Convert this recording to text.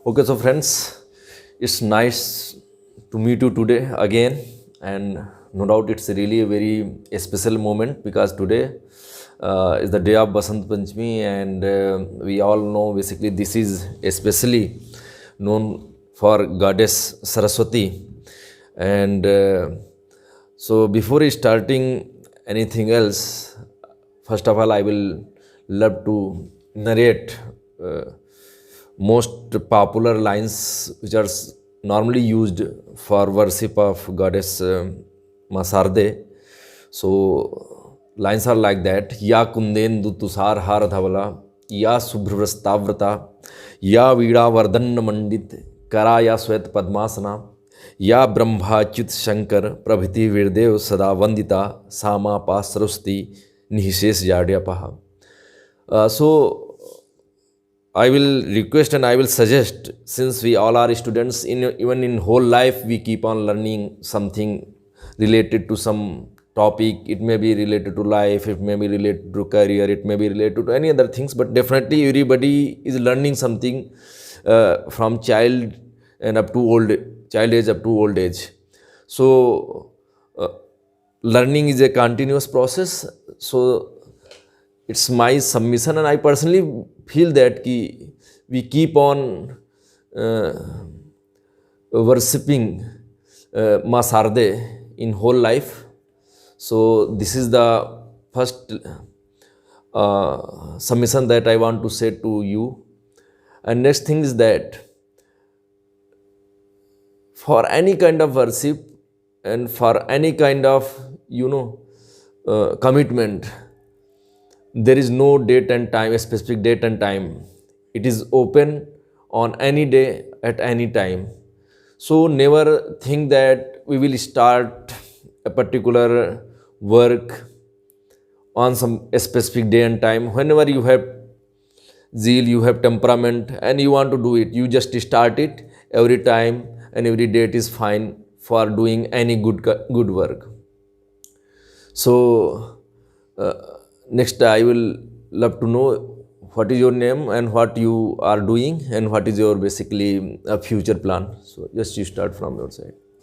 Okay, so friends, it's nice to meet you today again, and no doubt it's really a very special moment because today is the day of Basant Panchami, and we all know basically this is especially known for goddess Saraswati. And so, before starting anything else, first of all, I will love to narrate. Most popular lines which are normally used for worship of goddess Masarde. So lines are like that: Ya kundendu tusar har dhavala, ya subhrastavrata, ya vida vardhan mandit, kara ya swet padmasana, या ब्रह्माच्युत शंकर प्रभृति वीरदेव सदा वंदिता सामा पा Saraswati निशेष जाड्यापहा. So I will request and I will suggest, since we all are students, even in whole life we keep on learning something related to some topic. It may be related to life, it may be related to career, it may be related to any other things, but definitely everybody is learning something from child and up to child age up to old age. So learning is a continuous process. So it's my submission, and I personally feel that we keep on worshipping Ma Sarde in whole life. So this is the first submission that I want to say to you. And next thing is that for any kind of worship and for any kind of commitment, there is no date and time, a specific date and time. It is open on any day at any time. So never think that we will start a particular work on a specific day and time. Whenever you have zeal, you have temperament, and you want to do it, you just start it. Every time and every date is fine for doing any good work. So next, I will love to know what is your name and what you are doing and what is your basically future plan. So just you start from your side.